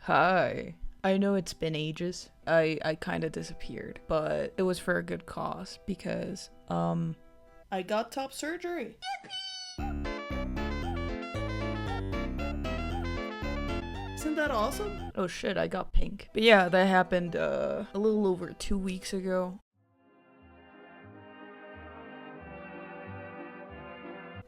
Hi. I know it's been ages. I kind of disappeared, but it was for a good cause because, I got top surgery. Isn't that awesome? Oh shit, I got pink. But yeah, that happened, a little over 2 weeks ago.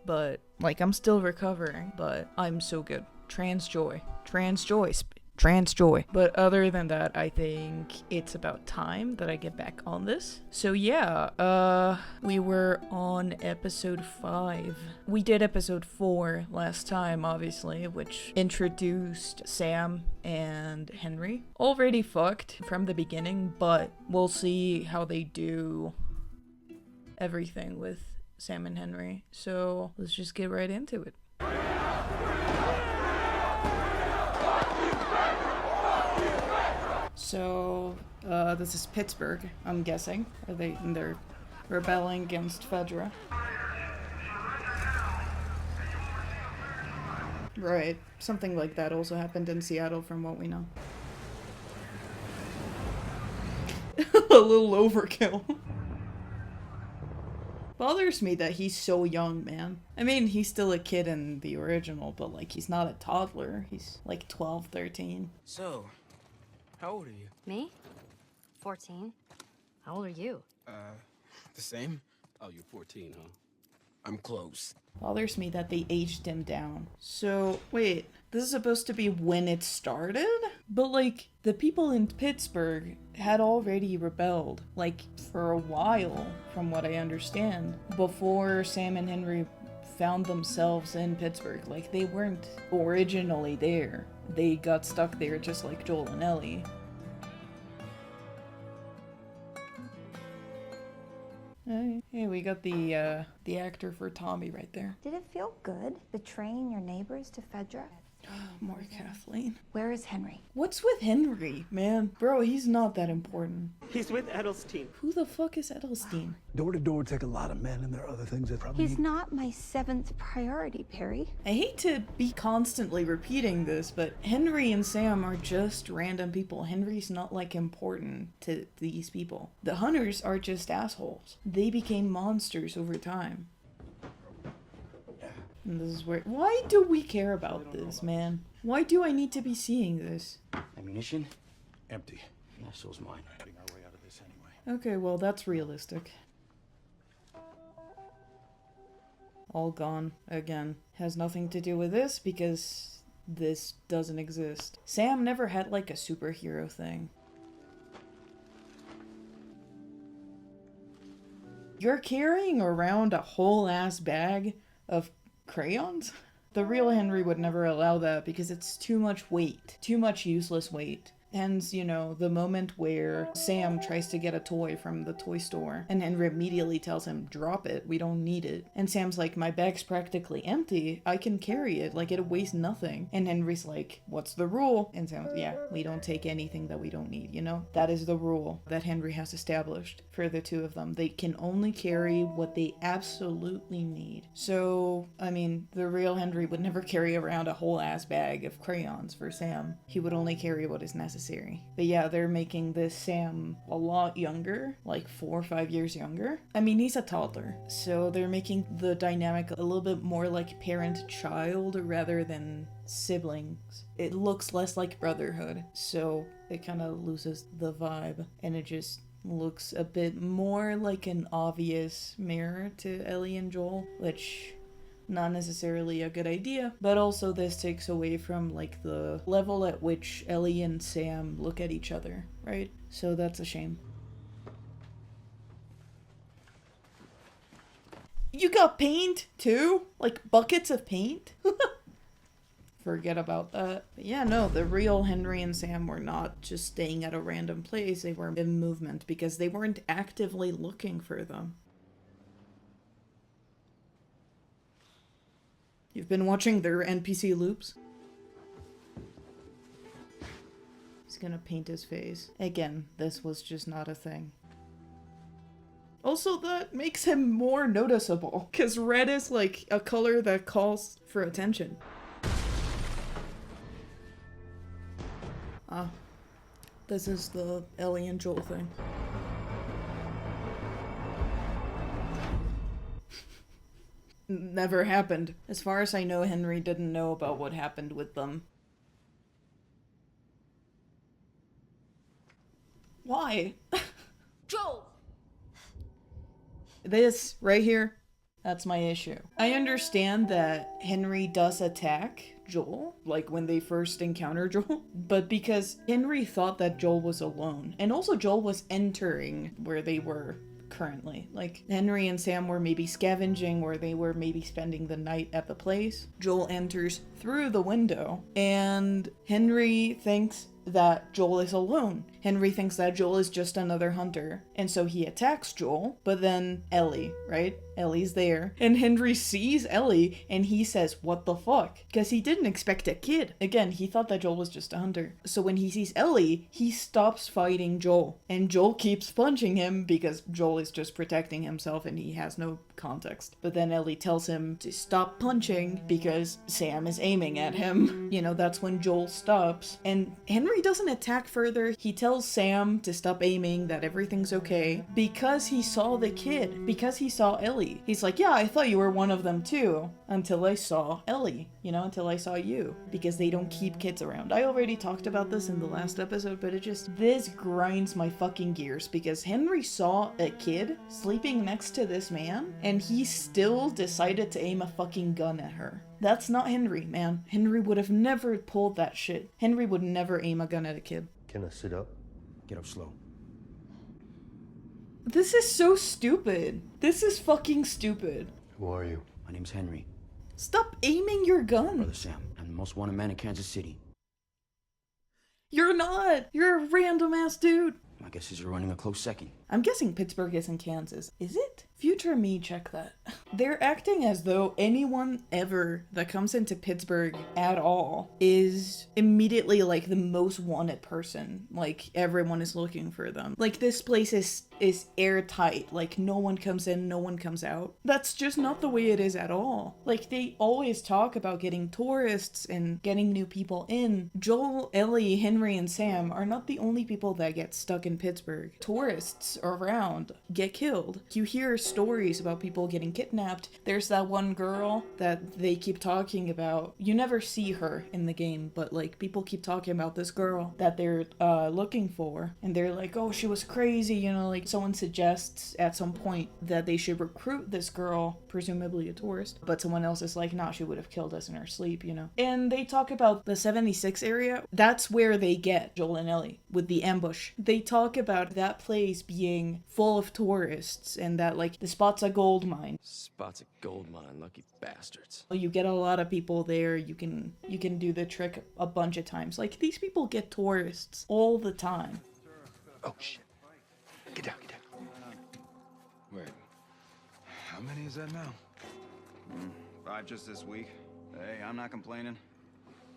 But, like, I'm still recovering, but I'm so good. Trans joy. Trans joy. Trans joy. But other than that, I think it's about time that I get back on this. So yeah, we were on episode 5. We did episode 4 last time, obviously, which introduced Sam and Henry. Already fucked from the beginning, but we'll see how they do everything with Sam and Henry. So let's just get right into it. So, this is Pittsburgh, I'm guessing. They're rebelling against Fedra. Right. Something like that also happened in Seattle from what we know. A little overkill. Bothers me that he's so young, man. I mean, he's still a kid in the original, but like, he's not a toddler. He's like 12, 13. So, how old are you? Me? 14. How old are you? The same? Oh, you're 14, huh? I'm close. Bothers me that they aged him down. So, wait, this is supposed to be when it started? But like, the people in Pittsburgh had already rebelled, like, for a while, from what I understand, before Sam and Henry found themselves in Pittsburgh. Like, they weren't originally there. They got stuck there just like Joel and Ellie. Hey, we got the actor for Tommy right there. Did it feel good, betraying your neighbors to Fedra? More Kathleen. Where is Henry? What's with Henry, man? Bro, he's not that important. He's with Edelstein. Who the fuck is Edelstein? Door to door take a lot of men, and there are other things that probably. He's not my 7th priority, Perry. I hate to be constantly repeating this, but Henry and Sam are just random people. Henry's not, like, important to these people. The Hunters are just assholes. They became monsters over time. And this is where... Why do we care about this, man? Why do I need to be seeing this? Ammunition? Empty. Yeah, so's mine. Getting our way out of this anyway. Okay, well, that's realistic. All gone. Again. Has nothing to do with this because this doesn't exist. Sam never had, like, a superhero thing. You're carrying around a whole-ass bag of crayons? The real Henry would never allow that because it's too much weight. Too much useless weight. Hence, you know, the moment where Sam tries to get a toy from the toy store and Henry immediately tells him, drop it, we don't need it. And Sam's like, my bag's practically empty, I can carry it, like it weighs nothing. And Henry's like, what's the rule? And Sam's, yeah, we don't take anything that we don't need, you know? That is the rule that Henry has established for the two of them. They can only carry what they absolutely need. So, I mean, the real Henry would never carry around a whole ass bag of crayons for Sam. He would only carry what is necessary. But yeah, they're making this Sam a lot younger, like 4 or 5 years younger. I mean, he's a toddler, so they're making the dynamic a little bit more like parent-child rather than siblings. It looks less like brotherhood, so it kind of loses the vibe, and it just looks a bit more like an obvious mirror to Ellie and Joel, which... not necessarily a good idea, but also this takes away from, like, the level at which Ellie and Sam look at each other, right? So that's a shame. You got paint, too? Like, buckets of paint? Forget about that. But yeah, no, the real Henry and Sam were not just staying at a random place, they were in movement, because they weren't actively looking for them. You've been watching their NPC loops? He's gonna paint his face. Again, this was just not a thing. Also, that makes him more noticeable, because red is like a color that calls for attention. This is the Ellie and Joel thing. Never happened. As far as I know, Henry didn't know about what happened with them. Why? Joel! This right here, that's my issue. I understand that Henry does attack Joel, like when they first encounter Joel, but because Henry thought that Joel was alone, and also Joel was entering where they were currently. Like, Henry and Sam were maybe scavenging, or they were maybe spending the night at the place. Joel enters through the window, and Henry thinks that Joel is alone. Henry thinks that Joel is just another hunter, and so he attacks Joel, but then Ellie, right? Ellie's there, and Henry sees Ellie, and he says, what the fuck? Because he didn't expect a kid. Again, he thought that Joel was just a hunter. So when he sees Ellie, he stops fighting Joel, and Joel keeps punching him because Joel is just protecting himself and he has no context. But then Ellie tells him to stop punching because Sam is aiming at him. You know, that's when Joel stops, and Henry doesn't attack further. He tells Sam to stop aiming, that everything's okay, because he saw the kid, because he saw Ellie. He's like, yeah, I thought you were one of them too, until I saw Ellie, you know, until I saw you, because they don't keep kids around. I already talked about this in the last episode, but this grinds my fucking gears, because Henry saw a kid sleeping next to this man, and he still decided to aim a fucking gun at her. That's not Henry, man. Henry would have never pulled that shit. Henry would never aim a gun at a kid. Can I sit up? Get up slow. This is so stupid. This is fucking stupid. Who are you? My name's Henry. Stop aiming your gun. Brother Sam. I'm the most wanted man in Kansas City. You're not. You're a random ass dude. My guess is you're running a close second. I'm guessing Pittsburgh is in Kansas. Is it? Future me, check that. They're acting as though anyone ever that comes into Pittsburgh at all is immediately like the most wanted person. Like, everyone is looking for them. Like, this place is airtight. Like, no one comes in, no one comes out. That's just not the way it is at all. Like, they always talk about getting tourists and getting new people in. Joel, Ellie, Henry, and Sam are not the only people that get stuck in Pittsburgh. Tourists around get killed. You hear stories about people getting kidnapped. There's that one girl that they keep talking about. You never see her in the game, but like, people keep talking about this girl that they're looking for, and they're like, oh, she was crazy, you know, like someone suggests at some point that they should recruit this girl, presumably a tourist, but someone else is like, nah, she would have killed us in her sleep, you know. And they talk about the 76 area. That's where they get Joel and Ellie with the ambush. They talk about that place being full of tourists, and that like the spot's a gold mine. Spot's a gold mine, lucky bastards. You get a lot of people there. You can do the trick a bunch of times. Like, these people get tourists all the time. Oh, shit. Get down, get down. Wait, how many is that now? 5 just this week. Hey, I'm not complaining.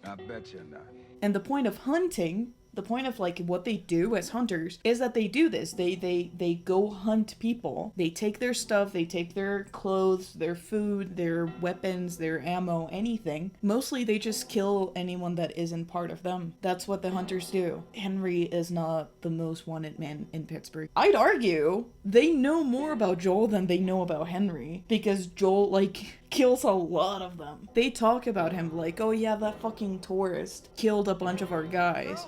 I bet you're not. And the point of hunting, the point of like what they do as hunters, is that they do this. They go hunt people. They take their stuff, they take their clothes, their food, their weapons, their ammo, anything. Mostly they just kill anyone that isn't part of them. That's what the hunters do. Henry is not the most wanted man in Pittsburgh. I'd argue they know more about Joel than they know about Henry, because Joel like kills a lot of them. They talk about him like, oh yeah, that fucking tourist killed a bunch of our guys.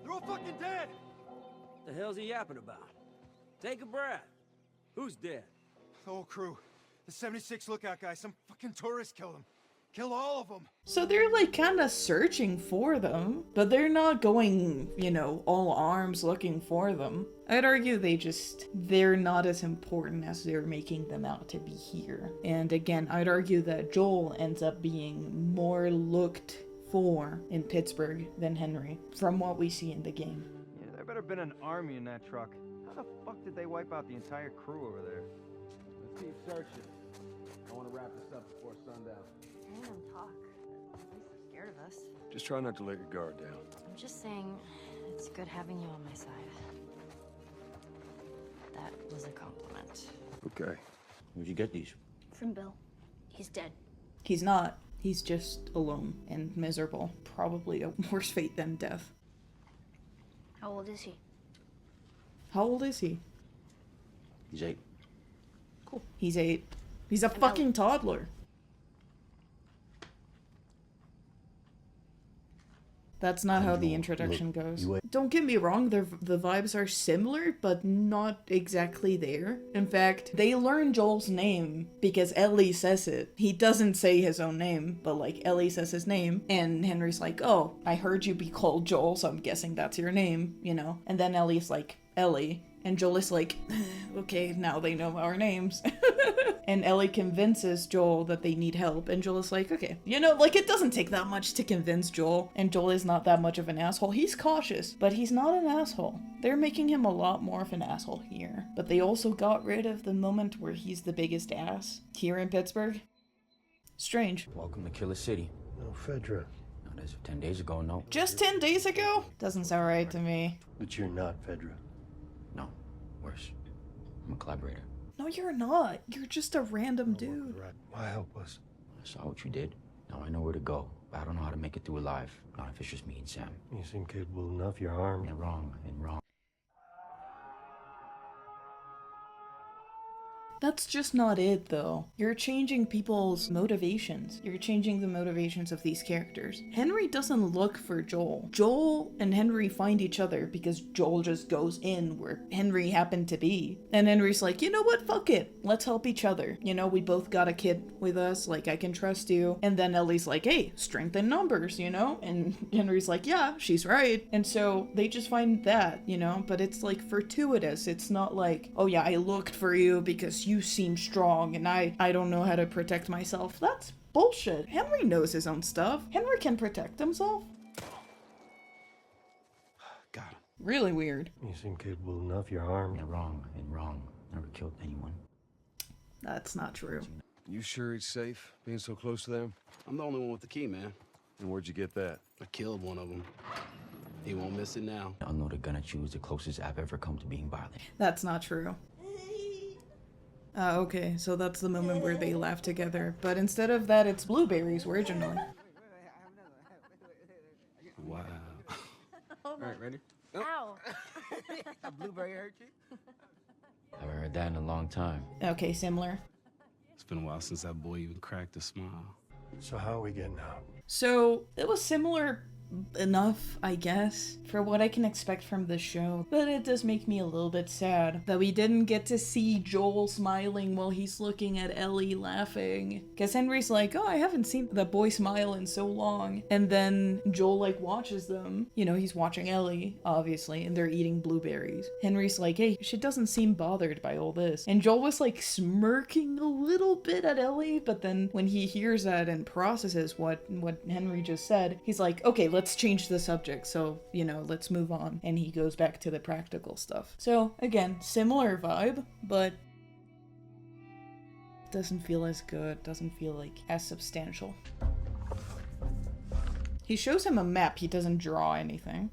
They're all fucking dead! The hell's he yapping about? Take a breath. Who's dead? The whole crew. The 76 lookout guy. Some fucking tourist killed him. Kill all of them. So they're like kind of searching for them, but they're not going, you know, all arms looking for them. I'd argue they're not as important as they're making them out to be here. And again, I'd argue that Joel ends up being more looked for in Pittsburgh than Henry, from what we see in the game. Yeah, there better been an army in that truck. How the fuck did they wipe out the entire crew over there? Let's keep searching. I want to wrap this up before sundown. Hearing them talk. At least they're scared of us. Just try not to let your guard down. I'm just saying, it's good having you on my side. That was a compliment. Okay. Where'd you get these? From Bill. He's dead. He's not. He's just alone and miserable. Probably a worse fate than death. How old is he? How old is he? He's 8. Cool. He's 8. He's a fucking toddler. That's not how the introduction goes. Don't get me wrong, the vibes are similar, but not exactly there. In fact, they learn Joel's name because Ellie says it. He doesn't say his own name, but like Ellie says his name, and Henry's like, oh, I heard you be called Joel, so I'm guessing that's your name, you know? And then Ellie's like, Ellie. And Joel is like, okay, now they know our names. And Ellie convinces Joel that they need help. And Joel is like, okay, you know, like it doesn't take that much to convince Joel. And Joel is not that much of an asshole. He's cautious, but he's not an asshole. They're making him a lot more of an asshole here. But they also got rid of the moment where he's the biggest ass here in Pittsburgh. Strange. Welcome to Killer City. No, Fedra. Not as of 10 days ago, no. Just 10 days ago? Doesn't sound right to me. But you're not Fedra. No, worse. I'm a collaborator. No, you're not. You're just a random dude. Right. Why help us? I saw what you did. Now I know where to go, but I don't know how to make it through alive. Not if it's just me and Sam. You seem capable enough. You're armed. And wrong, and wrong. That's just not it, though. You're changing people's motivations. You're changing the motivations of these characters. Henry doesn't look for Joel. Joel and Henry find each other because Joel just goes in where Henry happened to be. And Henry's like, you know what? Fuck it. Let's help each other. You know, we both got a kid with us. Like, I can trust you. And then Ellie's like, hey, strength in numbers, you know? And Henry's like, yeah, she's right. And so they just find that, you know? But it's like fortuitous. It's not like, oh yeah, I looked for you because you seem strong and I don't know how to protect myself. That's bullshit. Henry knows his own stuff. Henry can protect himself. Got him. Really weird. You seem capable enough. You're armed. And wrong, and wrong. Never killed anyone. That's not true. You sure it's safe being so close to them? I'm the only one with the key, man. And where'd you get that? I killed one of them. He won't miss it now. I'll know the gun at you is the closest I've ever come to being violent. That's not true. Okay, so that's the moment where they laugh together. But instead of that, it's blueberries originally. Wow. All right, ready? Ow. A blueberry hurt you? I haven't heard that in a long time. Okay, similar. It's been a while since that boy even cracked a smile. So how are we getting out? So it was similar enough, I guess, for what I can expect from this show. But it does make me a little bit sad that we didn't get to see Joel smiling while he's looking at Ellie laughing. Because Henry's like, oh, I haven't seen that boy smile in so long. And then Joel, like, watches them. You know, he's watching Ellie, obviously, and they're eating blueberries. Henry's like, hey, she doesn't seem bothered by all this. And Joel was, like, smirking a little bit at Ellie, but then when he hears that and processes what Henry just said, he's like, okay, let's change the subject, so, you know, let's move on. And he goes back to the practical stuff. So, again, similar vibe, but doesn't feel as good, doesn't feel like as substantial. He shows him a map, he doesn't draw anything.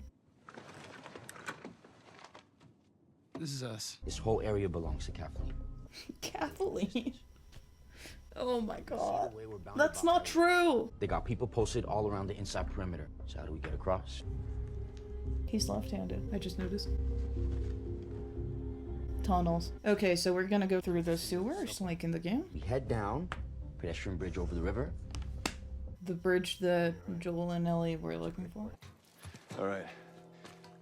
This is us. This whole area belongs to Kathleen. Kathleen. Oh my god. That's not true! They got people posted all around the inside perimeter. So how do we get across? He's left-handed, I just noticed. Tunnels. Okay, so we're gonna go through the sewers, like in the game. We head down, pedestrian bridge over the river. The bridge that Joel and Ellie were looking for. All right.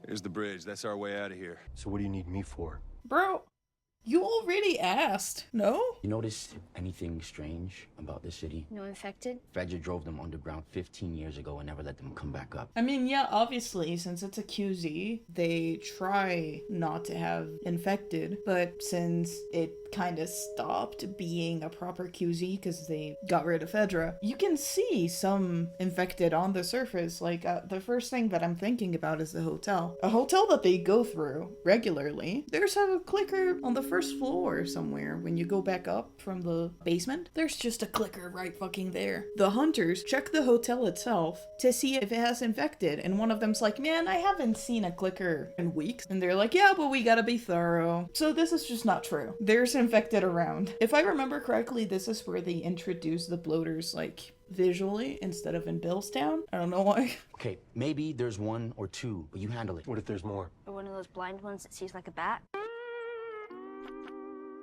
Here's the bridge. That's our way out of here. So what do you need me for? Bro, you already asked, no? You notice anything strange about this city? No infected? Fedra drove them underground 15 years ago and never let them come back up. I mean, yeah, obviously, since it's a QZ, they try not to have infected, but since it kind of stopped being a proper QZ because they got rid of Fedra, you can see some infected on the surface. Like, the first thing that I'm thinking about is the hotel. A hotel that they go through regularly. There's a clicker on the first first floor somewhere, when you go back up from the basement, there's just a clicker right fucking there. The hunters check the hotel itself to see if it has infected, and one of them's like, man, I haven't seen a clicker in weeks. And they're like, yeah, but we gotta be thorough. So this is just not true. There's infected around. If I remember correctly, this is where they introduce the bloaters, like, visually instead of in Billstown. I don't know why. Okay, maybe there's one or two, but you handle it. What if there's more? Or one of those blind ones that sees like a bat.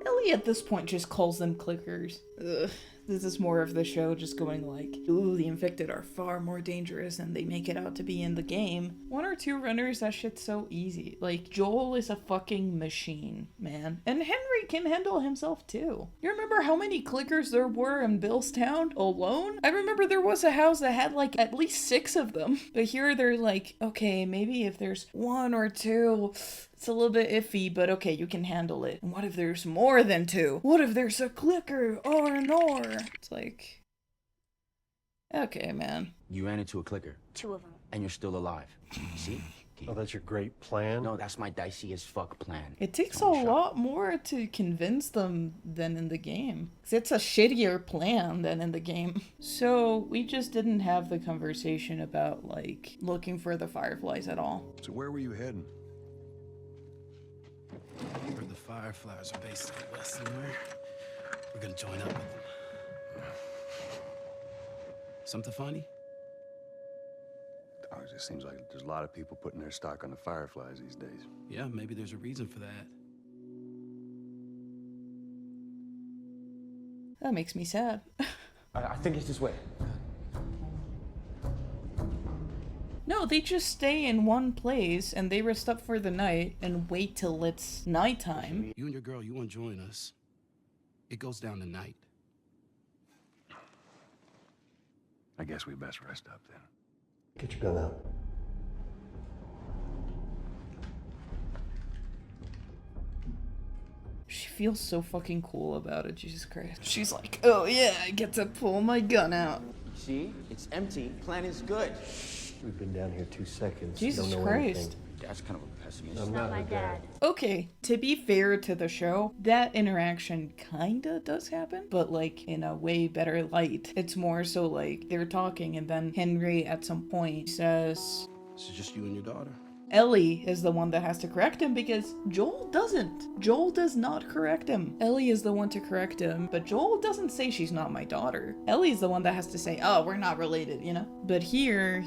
Ellie at this point just calls them clickers. Ugh. This is more of the show just going like, ooh, the infected are far more dangerous than they make it out to be in the game. 1 or 2 runners, that shit's so easy. Like, Joel is a fucking machine, man. And Henry can handle himself too. You remember how many clickers there were in Billstown alone? I remember there was a house that had like at least 6 of them. But here they're like, okay, maybe if there's 1 or 2, it's a little bit iffy, but okay, you can handle it. And what if there's more than 2? What if there's a clicker or an or? It's like, okay, man. You ran into a clicker. 2 of them. And you're still alive. See? Okay. Oh, that's your great plan? No, that's my dicey as fuck plan. It takes a lot more to convince them than in the game. 'Cause it's a shittier plan than in the game. So we just didn't have the conversation about, like, looking for the fireflies at all. So where were you heading? Where the Fireflies are based out west somewhere. We're gonna join up with them. Something funny? Oh, it just seems like there's a lot of people putting their stock on the Fireflies these days. Yeah, maybe there's a reason for that. That makes me sad. I think it's this way. No, they just stay in one place and they rest up for the night and wait till it's nighttime. You and your girl, you wanna join us? It goes down tonight. I guess we best rest up then. Get your gun out. She feels so fucking cool about it, Jesus Christ. She's like, oh yeah, I get to pull my gun out. See? It's empty. Plan is good. We've been down here 2 seconds. Jesus Don't know Christ. anything. Dad's kind of a pessimist. I'm not My her dad. Okay, to be fair to the show, that interaction kinda does happen, but like in a way better light. It's more so like they're talking and then Henry at some point says, This is just you and your daughter. Ellie is the one that has to correct him because Joel doesn't. Joel does not correct him. Ellie is the one to correct him, but Joel doesn't say she's not my daughter. Ellie's the one that has to say, oh, we're not related, you know? But here,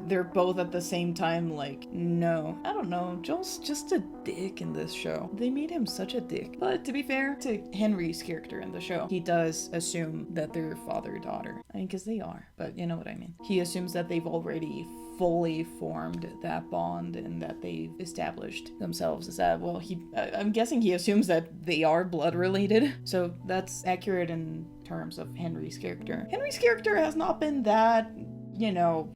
they're both at the same time like, no. I don't know, Joel's just a dick in this show. They made him such a dick. But to be fair to Henry's character in the show, he does assume that they're father-daughter. I mean, because they are, but you know what I mean. He assumes that they've already fully formed that bond and that they've established themselves as that. Well, I'm guessing he assumes that they are blood related, so that's accurate in terms of Henry's character. Henry's character has not been that, you know,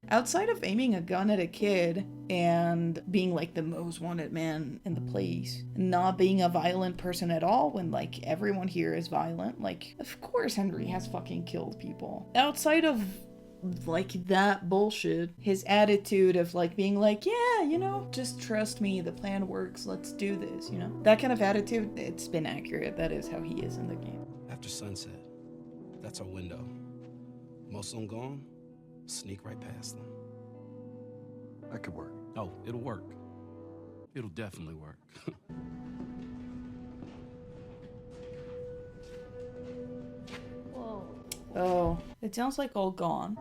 outside of aiming a gun at a kid and being like the most wanted man in the place, not being a violent person at all when like everyone here is violent. Like, of course Henry has fucking killed people. Outside of like that bullshit, his attitude of like being like, yeah, you know, just trust me, the plan works, let's do this, you know, that kind of attitude, it's been accurate. That is how he is in the game. After sunset, that's our window. Most of them gone, sneak right past them. That could work. Oh, it'll work. It'll definitely work. Whoa. Oh, it sounds like all gone.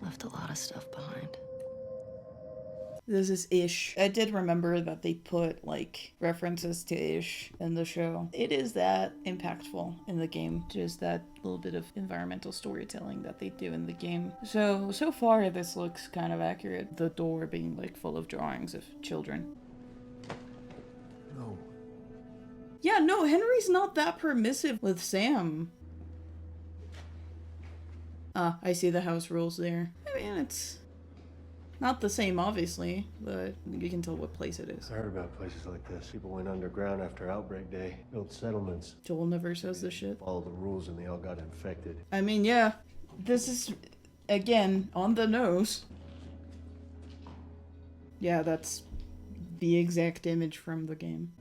Left a lot of stuff behind. This is Ish. I did remember that they put like references to Ish in the show. It is that impactful in the game, just that little bit of environmental storytelling that they do in the game. So far this looks kind of accurate. The door being like full of drawings of children. No. Yeah, no, Henry's not that permissive with Sam. Ah, I see the house rules there. I mean, it's not the same, obviously, but you can tell what place it is. I heard about places like this. People went underground after outbreak day, built settlements, Joel never says this shit. followed the rules, and they all got infected. I mean, yeah, this is, again, on the nose. Yeah, that's the exact image from the game.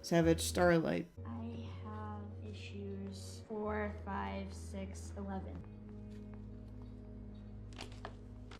Savage Starlight. I have issues 4, 5, 6, 11.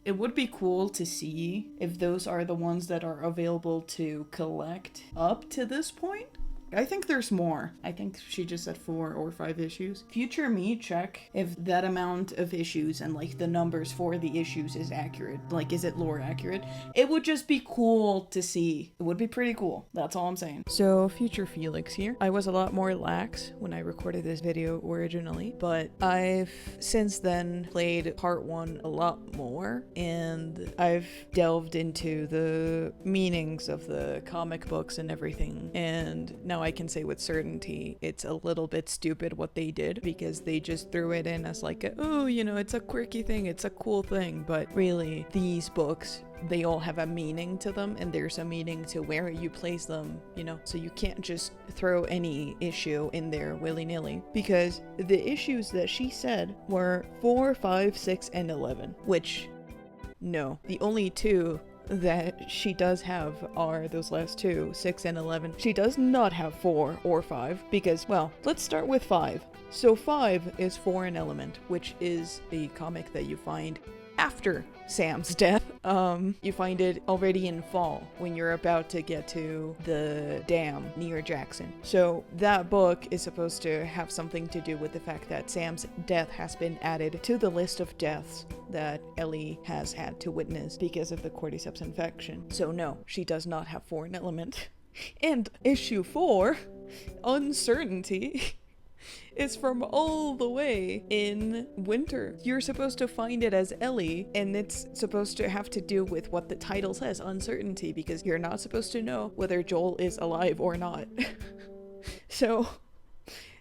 It would be cool to see if those are the ones that are available to collect up to this point. I think there's more. I think she just said 4 or 5 issues. Future me, check if that amount of issues and like the numbers for the issues is accurate. Like, is it lore accurate? It would just be cool to see. It would be pretty cool. That's all I'm saying. So, future Felix here. I was a lot more lax when I recorded this video originally, but I've since then played part 1 a lot more, and I've delved into the meanings of the comic books and everything, and now I can say with certainty it's a little bit stupid what they did, because they just threw it in as like, oh, you know, it's a quirky thing, it's a cool thing, but really these books, they all have a meaning to them, and there's a meaning to where you place them, you know, so you can't just throw any issue in there willy-nilly, because the issues that she said were 4, 5, 6, and 11, which, no, the only 2 that she does have are those last 2, 6 and 11. She does not have 4 or 5 because, well, let's start with 5. So 5 is For an Element, which is a comic that you find after Sam's death. You find it already in fall when you're about to get to the dam near Jackson. So that book is supposed to have something to do with the fact that Sam's death has been added to the list of deaths that Ellie has had to witness because of the cordyceps infection. So no, she does not have For an Element. And issue 4, Uncertainty, is from all the way in winter. You're supposed to find it as Ellie, and it's supposed to have to do with what the title says, uncertainty, because you're not supposed to know whether Joel is alive or not. So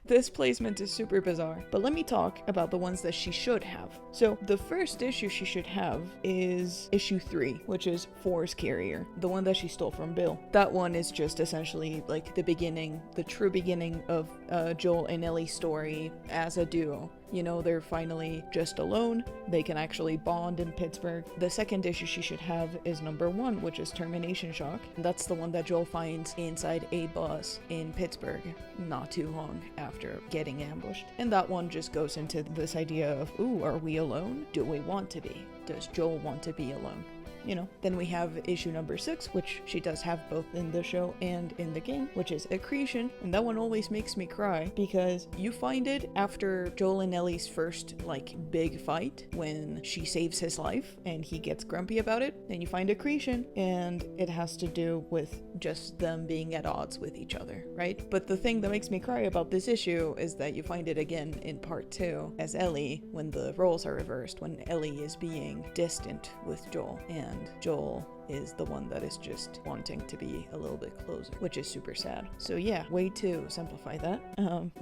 this placement is super bizarre, but let me talk about the ones that she should have. So the first issue she should have is issue 3, which is Force Carrier, the one that she stole from Bill. That one is just essentially like the beginning, the true beginning of Joel and Ellie's story as a duo. You know, they're finally just alone. They can actually bond in Pittsburgh. The second issue she should have is number 1, which is Termination Shock. That's the one that Joel finds inside a bus in Pittsburgh not too long after getting ambushed. And that one just goes into this idea of, ooh, are we alone? Do we want to be? Does Joel want to be alone? You know, then we have issue number 6, which she does have both in the show and in the game, which is Accretion, and that one always makes me cry because you find it after Joel and Ellie's first, like, big fight when she saves his life and he gets grumpy about it. Then you find Accretion, and it has to do with just them being at odds with each other, right? But the thing that makes me cry about this issue is that you find it again in part 2 as Ellie, when the roles are reversed, when Ellie is being distant with Joel, and Joel is the one that is just wanting to be a little bit closer, which is super sad. So yeah, way to simplify that.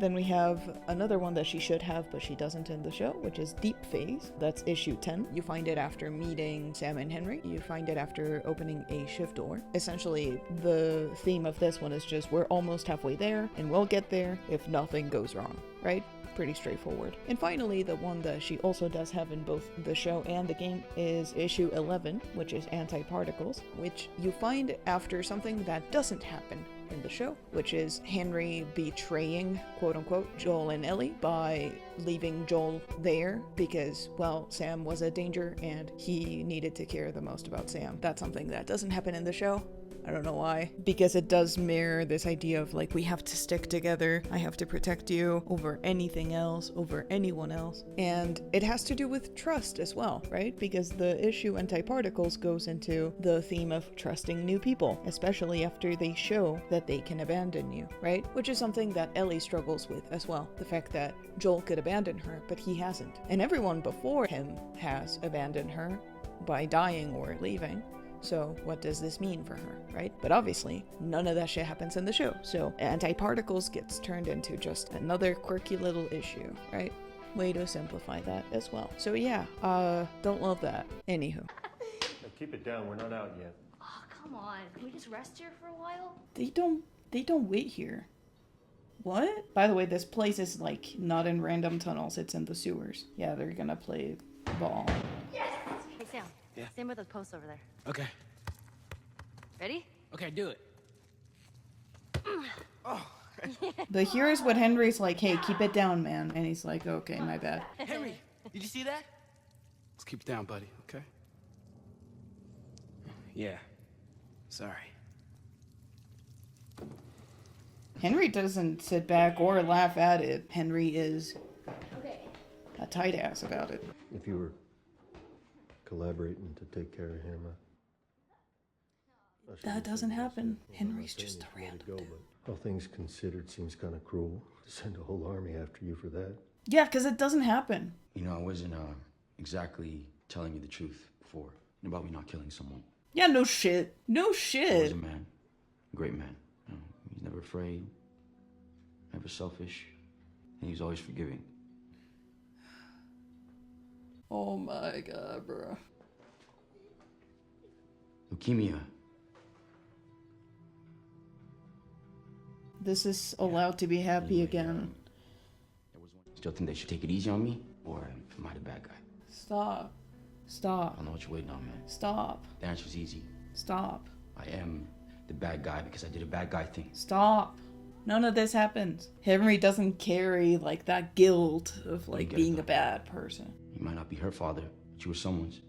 Then we have another one that she should have, but she doesn't in the show, which is Deep Phase. That's issue 10. You find it after meeting Sam and Henry. You find it after opening a shift door. Essentially, the theme of this one is just we're almost halfway there, and we'll get there if nothing goes wrong, right? Pretty straightforward. And finally, the one that she also does have in both the show and the game is issue 11, which is Anti-Particles, which you find after something that doesn't happen in the show, which is Henry betraying, quote-unquote, Joel and Ellie by leaving Joel there because, well, Sam was a danger and he needed to care the most about Sam. That's something that doesn't happen in the show. I don't know why. Because it does mirror this idea of like, we have to stick together. I have to protect you over anything else, over anyone else. And it has to do with trust as well, right? Because the issue Anti-Particles goes into the theme of trusting new people, especially after they show that they can abandon you, right? Which is something that Ellie struggles with as well. The fact that Joel could abandon her, but he hasn't. And everyone before him has abandoned her by dying or leaving. So what does this mean for her, right? But obviously, none of that shit happens in the show. So Anti-Particles gets turned into just another quirky little issue, right? Way to simplify that as well. So yeah, don't love that. Anywho. Now keep it down, we're not out yet. Oh, come on. Can we just rest here for a while? They don't wait here. What? By the way, this place is like not in random tunnels, it's in the sewers. Yeah, they're gonna play ball. Yes! Hey, Yeah. Same with those posts over there. Okay. Ready? Okay, do it. But here's what Henry's like, hey, keep it down, man. And he's like, okay, my bad. Henry, did you see that? Let's keep it down, buddy, okay? Yeah. Sorry. Henry doesn't sit back or laugh at it. Henry is Okay. a tight ass about it. If you were collaborating to take care of him, I That shouldn't doesn't say happen. this. Henry's I'm not just a saying it's random the way to dude. go, but all things considered, seems kind of cruel to send a whole army after you for that. Yeah, because it doesn't happen. You know, I wasn't exactly telling you the truth before about me not killing someone. Yeah, no shit. No He was shit. a man, a great man. You know, he's never afraid, never selfish, and he's always forgiving. Oh my god, bro. Leukemia. This is allowed to be happy again. Still think they should take it easy on me, or am I the bad guy? Stop. I Stop. don't know what you're waiting on, man. Stop. The answer's easy. Stop. I am the bad guy because I did a bad guy thing. Stop. None of this happens. Henry doesn't carry like that guilt of like get it, being though. a bad person. You might not be her father, but you were someone's.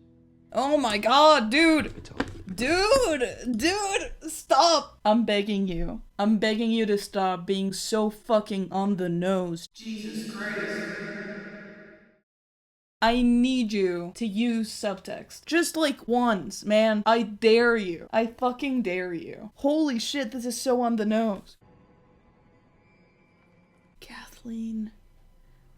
Oh my god, dude! I could tell. Dude, stop! I'm begging you. I'm begging you to stop being so fucking on the nose. Jesus Christ. I need you to use subtext. Just like once, man. I dare you. I fucking dare you. Holy shit, this is so on the nose. Kathleen.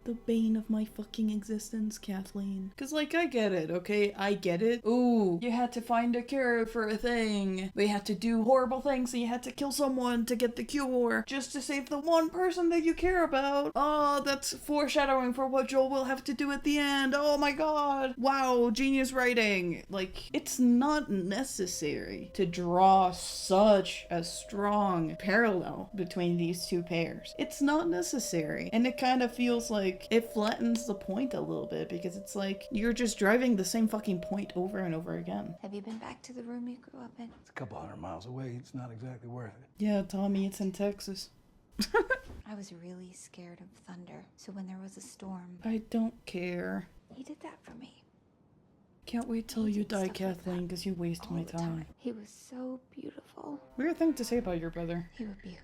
The bane of my fucking existence, Kathleen. Cause like, I get it, okay? I get it. Ooh, you had to find a cure for a thing. They had to do horrible things, so you had to kill someone to get the cure. Just to save the one person that you care about. Oh, that's foreshadowing for what Joel will have to do at the end. Oh my god. Wow, genius writing. Like, it's not necessary to draw such a strong parallel between these two pairs. It's not necessary. And it kind of feels like it flattens the point a little bit because it's like you're just driving the same fucking point over and over again. Have you been back to the room you grew up in? It's a couple 100 miles away. It's not exactly worth it. Yeah, Tommy, it's in Texas. I was really scared of thunder, so when there was a storm, I don't care. he did that for me. Can't wait till He you did die, stuff like Kathleen, that because you waste all my the time. He was so beautiful. Weird thing to say about your brother. He would be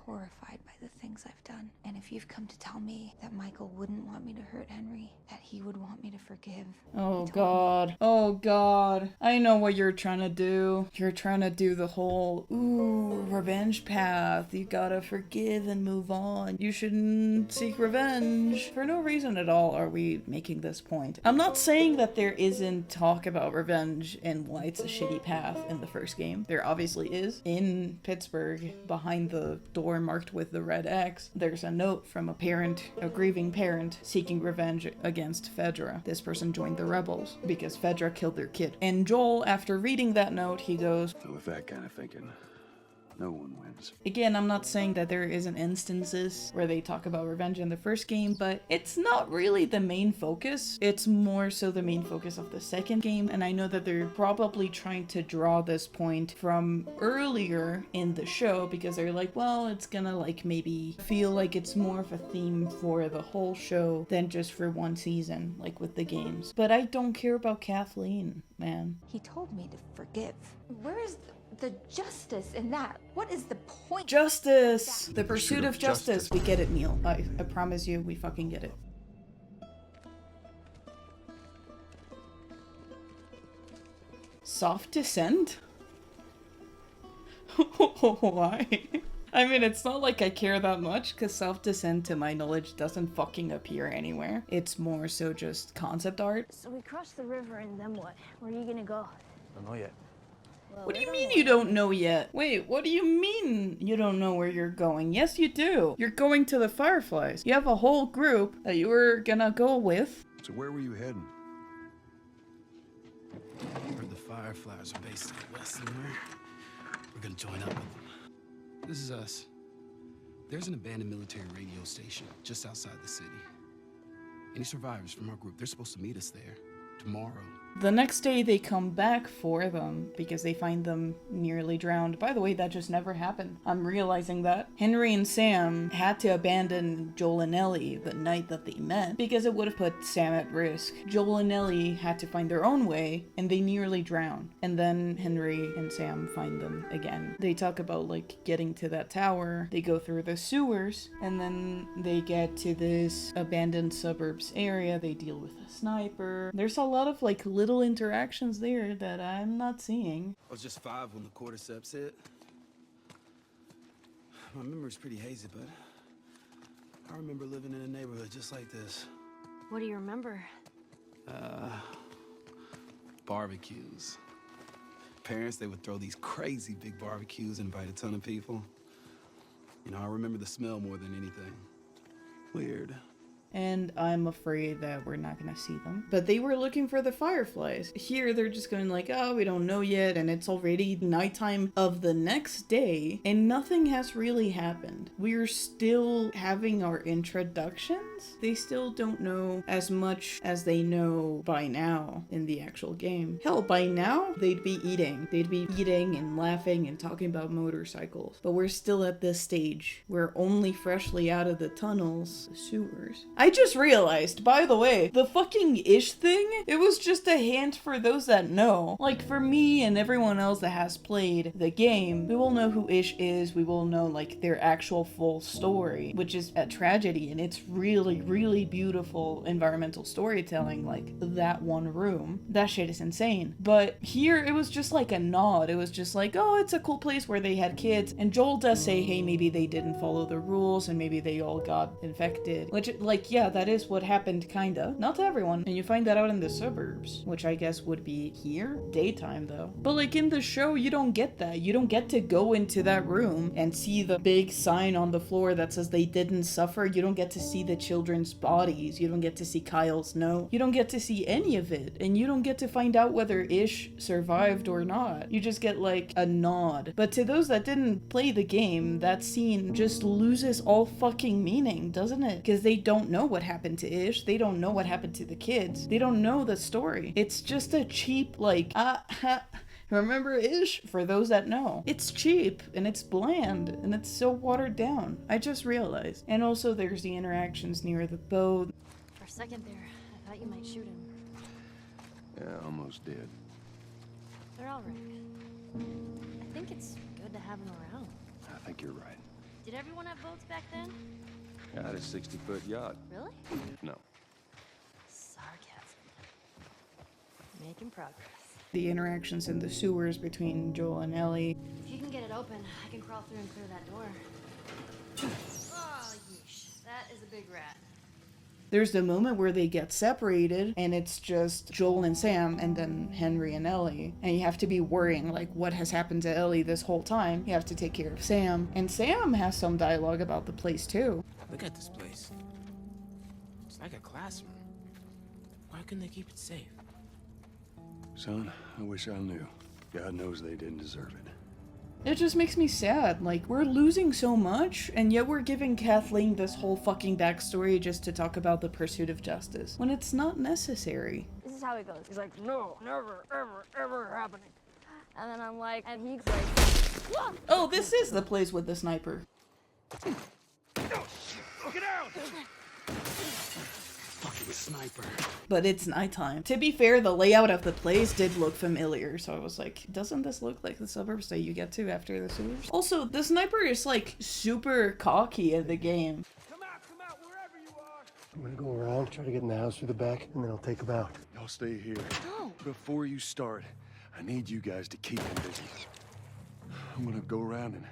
horrified by the things I've done. And if you've come to tell me that Michael wouldn't want me to hurt Henry, that he would want me to forgive. Oh god. Oh god. I know what you're trying to do. You're trying to do the whole, ooh, revenge path. You gotta forgive and move on. You shouldn't seek revenge. For no reason at all are we making this point. I'm not saying that there isn't talk about revenge and why it's a shitty path in the first game. There obviously is. In Pittsburgh, behind the door marked with the red X, there's a note from a parent, a grieving parent, seeking revenge against Fedra. This person joined the rebels because Fedra killed their kid. And Joel, after reading that note, he goes, So with that kind of thinking, no one wins. again, I'm not saying that there isn't instances where they talk about revenge in the first game, but it's not really the main focus. It's more so the main focus of the second game, and I know that they're probably trying to draw this point from earlier in the show because they're like, well, it's gonna like maybe feel like it's more of a theme for the whole show than just for one season, like with the games. But I don't care about Kathleen, man. He told me to forgive. Where is the justice in that? What is the point? Justice! The pursuit of justice. We get it, Neil. I promise you, we fucking get it. Soft descent? Why? I mean, it's not like I care that much, because soft descent, to my knowledge, doesn't fucking appear anywhere. It's more so just concept art. So we crossed the river and then what? Where are you gonna go? Don't know yet. Well, What do you mean you don't know yet? Wait, what do you mean you don't know where you're going? Yes, you do. You're going to the Fireflies. You have a whole group that you were gonna go with. So where were you heading? Where the Fireflies are based out west somewhere. We're gonna join up with them. This is us. There's an abandoned military radio station just outside the city. Any survivors from our group, they're supposed to meet us there tomorrow. The next day they come back for them because they find them nearly drowned. By the way, that just never happened. I'm realizing that. Henry and Sam had to abandon Joel and Ellie the night that they met because it would have put Sam at risk. Joel and Ellie had to find their own way and they nearly drown. And then Henry and Sam find them again. They talk about like getting to that tower. They go through the sewers and then they get to this abandoned suburbs area. They deal with a sniper. There's a lot of like little interactions there that I'm not seeing. I was just 5 when the cordyceps hit. My memory's pretty hazy, but I remember living in a neighborhood just like this. What do you remember? Barbecues. Parents, they would throw these crazy big barbecues and invite a ton of people. You know, I remember the smell more than anything. Weird. And I'm afraid that we're not gonna see them. But they were looking for the fireflies. Here, they're just going like, oh, we don't know yet, and it's already nighttime of the next day, and nothing has really happened. We're still having our introductions. They still don't know as much as they know by now in the actual game. Hell, by now, they'd be eating. They'd be eating and laughing and talking about motorcycles. But we're still at this stage. We're only freshly out of the tunnels, the sewers. I just realized, by the way, the fucking Ish thing, it was just a hint for those that know. Like, for me and everyone else that has played the game, we will know who Ish is, we will know, like, their actual full story, which is a tragedy, and it's really, really beautiful environmental storytelling, like, that one room. That shit is insane. But here, it was just like a nod. It was just like, oh, it's a cool place where they had kids, and Joel does say, hey, maybe they didn't follow the rules, and maybe they all got infected. Which, like, yeah, that is what happened, kinda. Not to everyone. And you find that out in the suburbs, which I guess would be here? Daytime, though. But like in the show, you don't get that. You don't get to go into that room and see the big sign on the floor that says they didn't suffer. You don't get to see the children's bodies. You don't get to see Kyle's note. You don't get to see any of it. And you don't get to find out whether Ish survived or not. You just get like a nod. But to those that didn't play the game, that scene just loses all fucking meaning, doesn't it? Because they don't know what happened to Ish. They don't know what happened to the kids. They don't know the story. It's just a cheap, like, remember Ish? For those that know. It's cheap, and it's bland, and it's so watered down. I just realized. And also there's the interactions near the boat. For a second there, I thought you might shoot him. Yeah, almost did. They're all right. I think it's good to have them around. I think you're right. Did everyone have boats back then? Got a 60-foot yacht. Really? No. Sarcasm. Making progress. The interactions in the sewers between Joel and Ellie. If you can get it open, I can crawl through and clear that door. Oh, yeesh. That is a big rat. There's the moment where they get separated and it's just Joel and Sam and then Henry and Ellie. And you have to be worrying like what has happened to Ellie this whole time. You have to take care of Sam. And Sam has some dialogue about the place too. Look at this place. It's like a classroom. Why couldn't they keep it safe? Son, I wish I knew. God knows they didn't deserve it. It just makes me sad. Like, we're losing so much, and yet we're giving Kathleen this whole fucking backstory just to talk about the pursuit of justice, when it's not necessary. This is how it goes. He's like, no, never, ever, ever happening. And then I'm like, and he's like, yeah. Oh, this is the place with the sniper. Get out! Fucking sniper. But it's nighttime. To be fair, the layout of the place did look familiar, so I was like, doesn't this look like the suburbs that you get to after the sewers? Also, the sniper is like super cocky in the game. Come out, wherever you are. I'm gonna go around, try to get in the house through the back, and then I'll take him out. Y'all stay here. No. Before you start, I need you guys to keep him busy. I'm gonna go around and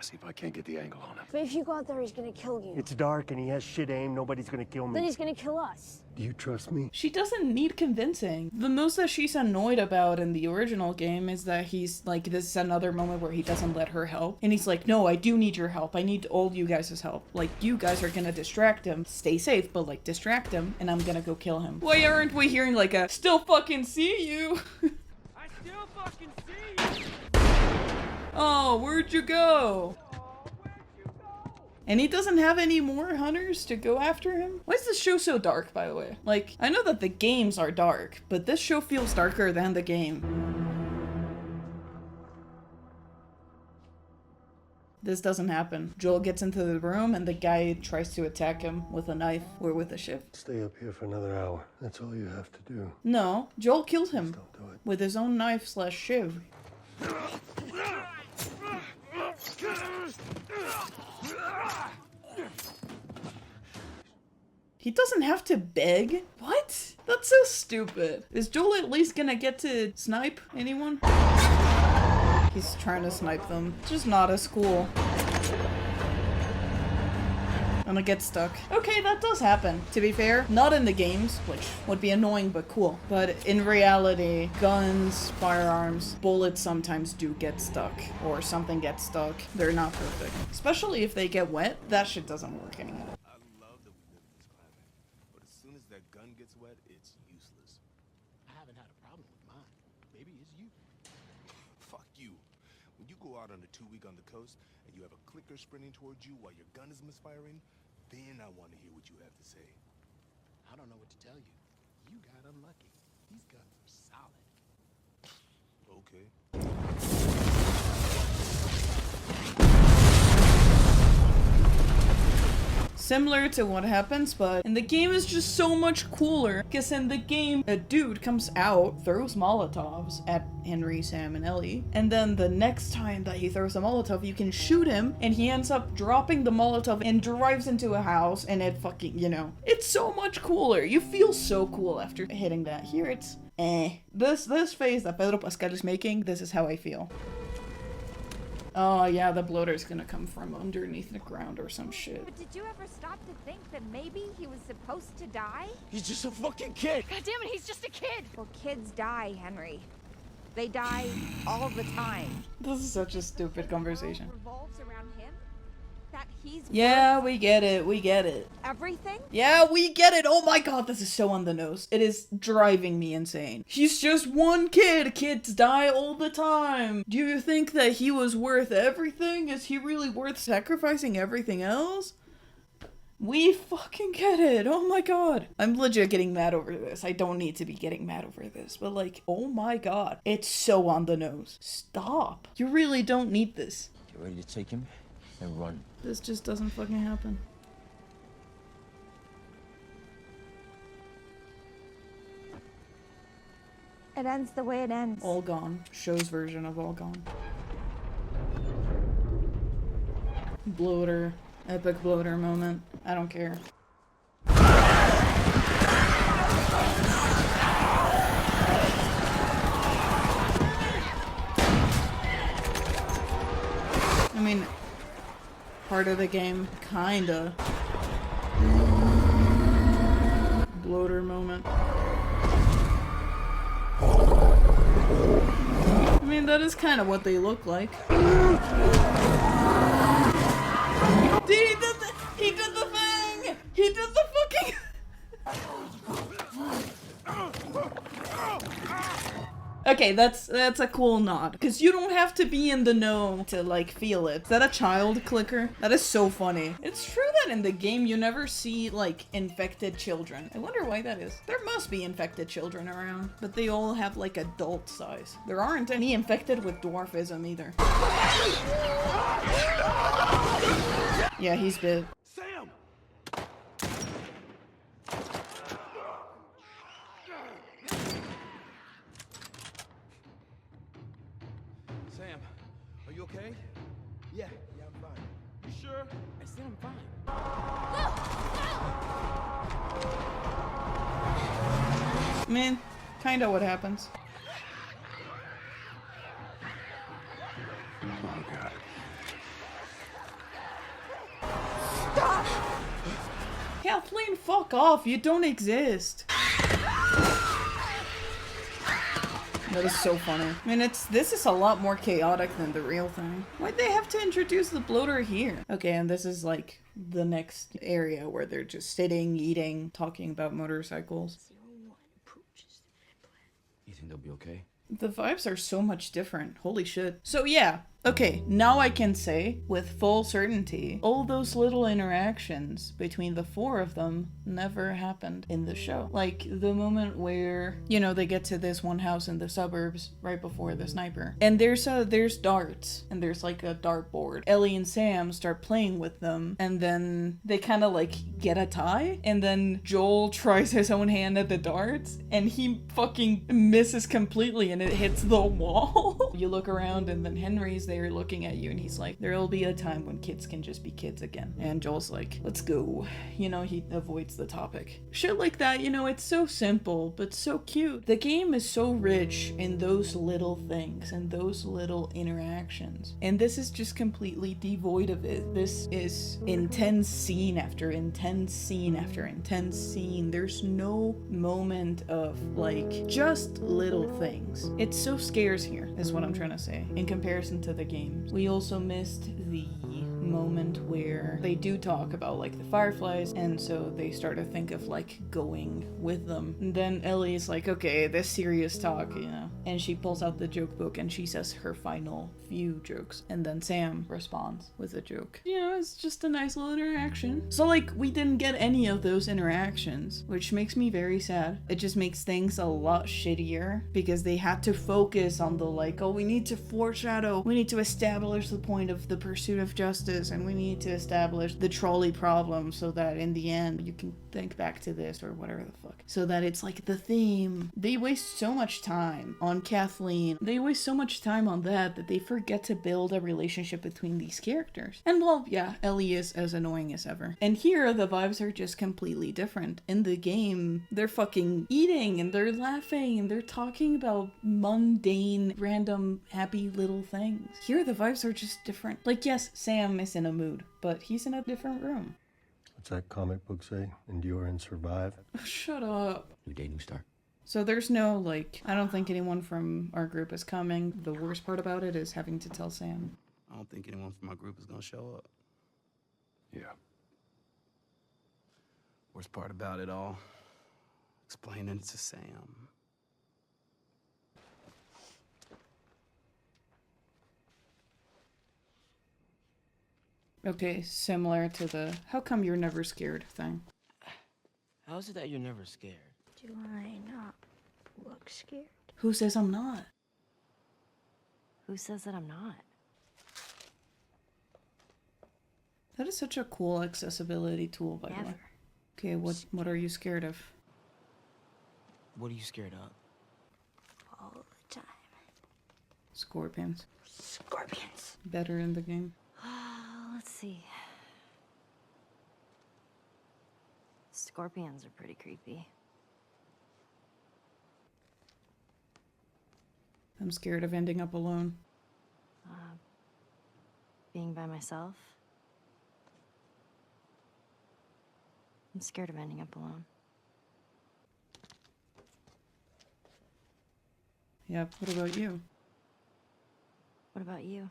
see if I can't get the angle on him. But if you go out there, he's gonna kill you. It's dark and he has shit aim. Nobody's gonna kill me. Then he's gonna kill us. Do you trust me? She doesn't need convincing. The most that she's annoyed about in the original game is that he's like, this is another moment where he doesn't let her help. And he's like, no, I do need your help. I need all you guys' help. Like, you guys are gonna distract him. Stay safe, but like, distract him, and I'm gonna go kill him. Why aren't we hearing like a, still fucking see you? I still fucking see you. Oh, where'd you go? And he doesn't have any more hunters to go after him? Why is this show so dark, by the way? Like, I know that the games are dark, but this show feels darker than the game. This doesn't happen. Joel gets into the room and the guy tries to attack him with a knife or with a shiv. Stay up here for another hour. That's all you have to do. No, Joel kills him Don't do it. with his own knife/shiv. He doesn't have to beg? What? That's so stupid. Is Joel at least gonna get to snipe anyone? He's trying to snipe them. Just not as cool. And I get stuck. Okay, that does happen. To be fair, not in the games, which would be annoying but cool. But in reality, guns, firearms, bullets sometimes do get stuck. Or something gets stuck. They're not perfect. Especially if they get wet, that shit doesn't work anymore. I love that we live in this climate, but as soon as that gun gets wet, it's useless. I haven't had a problem with mine. Maybe it's you. Fuck you. When you go out on a 2-week on the coast and you have a clicker sprinting towards you while your gun is misfiring, then I want to hear what you have to say. I don't know what to tell you. You got unlucky. These guns are solid. Okay. Similar to what happens, but in the game is just so much cooler. Because in the game, a dude comes out, throws Molotovs at Henry, Sam, and Ellie. And then the next time that he throws a Molotov, you can shoot him, and he ends up dropping the Molotov and drives into a house, and it fucking, you know, it's so much cooler. You feel so cool after hitting that. Here it's, This face that Pedro Pascal is making, this is how I feel. Oh yeah, the bloater's gonna come from underneath the ground or some shit. But did you ever stop to think that maybe he was supposed to die? He's just a fucking kid. God damn it, he's just a kid! Well, kids die, Henry. They die all the time. This is such a stupid conversation. Revolves around him? That he's Yeah, we get it, we get it. everything? Yeah, we get it. Oh my god, this is so on the nose. It is driving me insane. He's just one kid. Kids die all the time. Do you think that he was worth everything? Is he really worth sacrificing everything else? We fucking get it. Oh my god. I'm legit getting mad over this. I don't need to be getting mad over this. But like, oh my god. It's so on the nose. Stop. You really don't need this. Get ready to take him and run. This just doesn't fucking happen. It ends the way it ends. All Gone. Show's version of All Gone. Bloater. Epic bloater moment. I don't care. I mean, part of the game, kinda. Bloater moment. I mean, that is kind of what they look like. He did the thing! He did the fucking... Okay, that's a cool nod. Because you don't have to be in the know to, like, feel it. Is that a child clicker? That is so funny. It's true that in the game you never see, like, infected children. I wonder why that is. There must be infected children around, but they all have, like, adult size. There aren't any infected with dwarfism either. Yeah, he's bit. Sam! Sam, are you okay? Yeah, I'm fine. You sure? I said I'm fine. I mean, kinda what happens. Oh, God. Stop! Kathleen, fuck off. You don't exist. That is so funny. I mean, this is a lot more chaotic than the real thing. Why'd they have to introduce the bloater here? Okay, and this is like the next area where they're just sitting, eating, talking about motorcycles. You think they'll be okay? The vibes are so much different. Holy shit. So yeah, Okay, now I can say with full certainty, all those little interactions between the four of them never happened in the show. Like the moment where, you know, they get to this one house in the suburbs right before the sniper. And there's darts and there's like a dartboard. Ellie and Sam start playing with them and then they kind of like get a tie and then Joel tries his own hand at the darts and he fucking misses completely and it hits the wall. You look around and then Henry's there looking at you and he's like, there'll be a time when kids can just be kids again. And Joel's like, let's go. You know, he avoids the topic. Shit like that, you know, it's so simple but so cute. The game is so rich in those little things and those little interactions. And this is just completely devoid of it. This is intense scene after intense scene after intense scene. There's no moment of like just little things. It's so scarce here is what I'm trying to say in comparison to the games. We also missed the moment where they do talk about like the fireflies and so they start to think of like going with them. And then Ellie's like, okay, this serious talk, you know, and she pulls out the joke book and she says her final few jokes and then Sam responds with a joke. You know, it's just a nice little interaction. So like we didn't get any of those interactions, which makes me very sad. It just makes things a lot shittier because they had to focus on the like, oh, we need to foreshadow, we need to establish the point of the pursuit of justice and we need to establish the trolley problem so that in the end you can think back to this or whatever the fuck. So that it's like the theme. They waste so much time on Kathleen. They waste so much time on that they forget to build a relationship between these characters. And well, yeah, Ellie is as annoying as ever. And here the vibes are just completely different. In the game, they're fucking eating and they're laughing and they're talking about mundane, random, happy little things. Here the vibes are just different. Like yes, Sam is in a mood, but he's in a different room. What's that comic book say? Endure and survive? Oh, shut up. New day, new start. So there's no, like, I don't think anyone from our group is coming. The worst part about it is having to tell Sam. I don't think anyone from my group is gonna show up. Yeah. Worst part about it all, explaining it to Sam. Okay, similar to the how come you're never scared thing. How is it that you're never scared? Do I not look scared? Who says I'm not? Who says that I'm not? That is such a cool accessibility tool, by the way. Okay, what are you scared of? What are you scared of? All the time. Scorpions. Scorpions. Better in the game. Let's see. Scorpions are pretty creepy. I'm scared of ending up alone. Being by myself. I'm scared of ending up alone. Yep, what about you? What about you?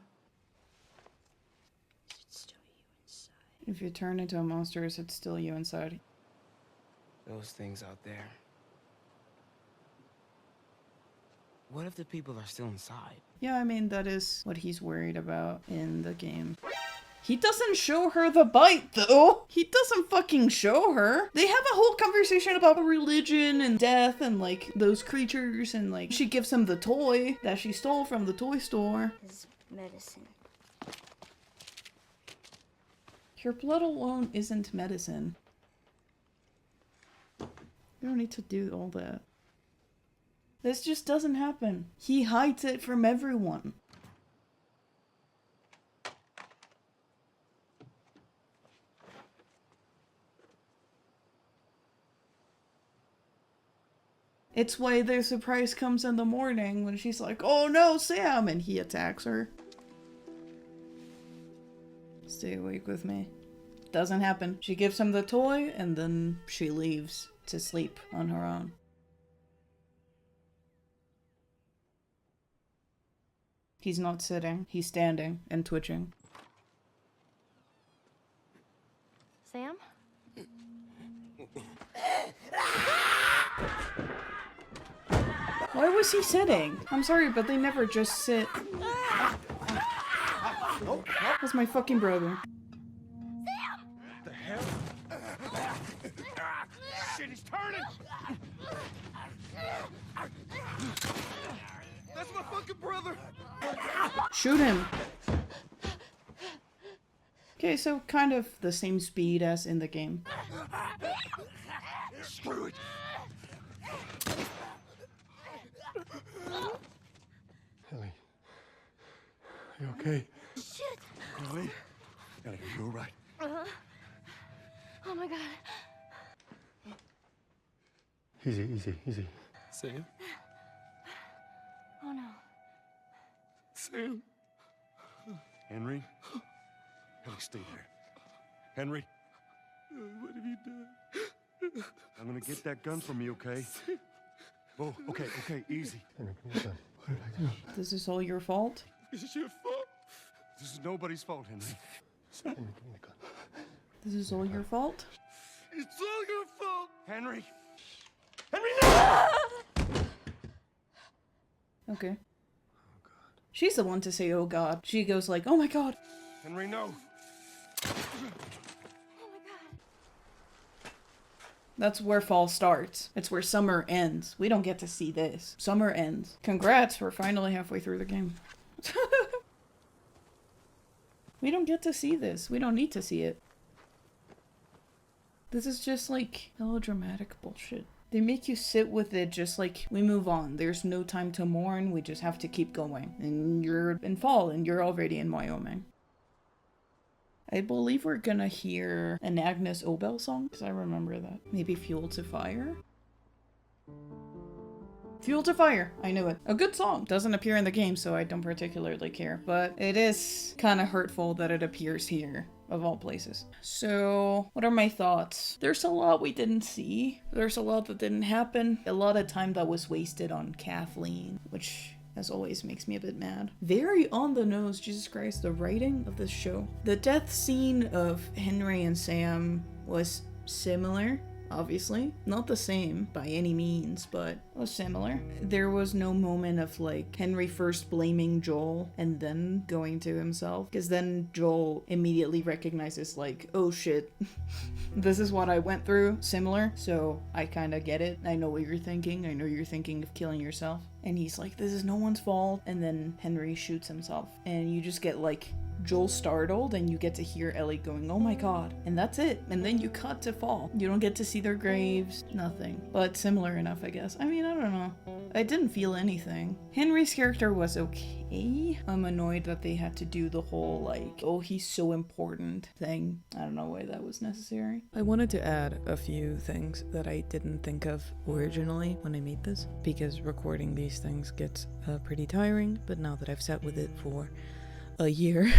If you turn into a monster, is it still you inside? Those things out there. What if the people are still inside? Yeah, I mean, that is what he's worried about in the game. He doesn't show her the bite, though! He doesn't fucking show her! They have a whole conversation about religion and death and, like, those creatures and, like, she gives him the toy that she stole from the toy store. This medicine. Your blood alone isn't medicine. You don't need to do all that. This just doesn't happen. He hides it from everyone. It's why the surprise comes in the morning when she's like, oh no, Sam, and he attacks her. Stay awake with me. Doesn't happen. She gives him the toy and then she leaves to sleep on her own. He's not sitting, he's standing and twitching. Sam? Why was he sitting? I'm sorry, but they never just sit. That's my fucking brother. The hell? Shit, he's turning! That's my fucking brother! Shoot him! Okay, so kind of the same speed as in the game. Screw it! Ellie, you okay? Shit. Ellie? Ellie, are you alright? Oh my god. Easy, easy, easy. Sam? Oh no. Sam? Henry? Ellie, stay there. Henry? What have you done? I'm gonna get that gun from you, okay? Oh, okay, easy. Henry, give me a gun. What did I do? This is all your fault? This is your fault. This is nobody's fault, Henry. Henry, give me the gun. This is all your fault? It's all your fault! Henry! Henry, no! Okay. She's the one to say, oh god. She goes like, oh my god. Henry, no! That's where fall starts. It's where summer ends. We don't get to see this. Summer ends. Congrats, we're finally halfway through the game. We don't get to see this. We don't need to see it. This is just like melodramatic bullshit. They make you sit with it just like, we move on. There's no time to mourn. We just have to keep going. And you're in fall and you're already in Wyoming. I believe we're gonna hear an Agnes Obel song, because I remember that. Maybe Fuel to Fire? Fuel to Fire! I knew it. A good song. Doesn't appear in the game, so I don't particularly care. But it is kind of hurtful that it appears here, of all places. So, what are my thoughts? There's a lot we didn't see. There's a lot that didn't happen. A lot of time that was wasted on Kathleen, which, as always, makes me a bit mad. Very on the nose, Jesus Christ, the writing of this show. The death scene of Henry and Sam was similar, obviously. Not the same by any means, but was similar. There was no moment of like Henry first blaming Joel and then going to himself, because then Joel immediately recognizes like, oh shit, this is what I went through. Similar, so I kind of get it. I know what you're thinking. I know you're thinking of killing yourself. And he's like, this is no one's fault. And then Henry shoots himself. And you just get like Joel startled and you get to hear Ellie going, oh my god. And that's it. And then you cut to fall. You don't get to see their graves. Nothing. But similar enough, I guess. I mean, I don't know. I didn't feel anything. Henry's character was okay. I'm annoyed that they had to do the whole like, oh, he's so important thing. I don't know why that was necessary. I wanted to add a few things that I didn't think of originally when I made this, because recording these things gets pretty tiring, but now that I've sat with it for a year,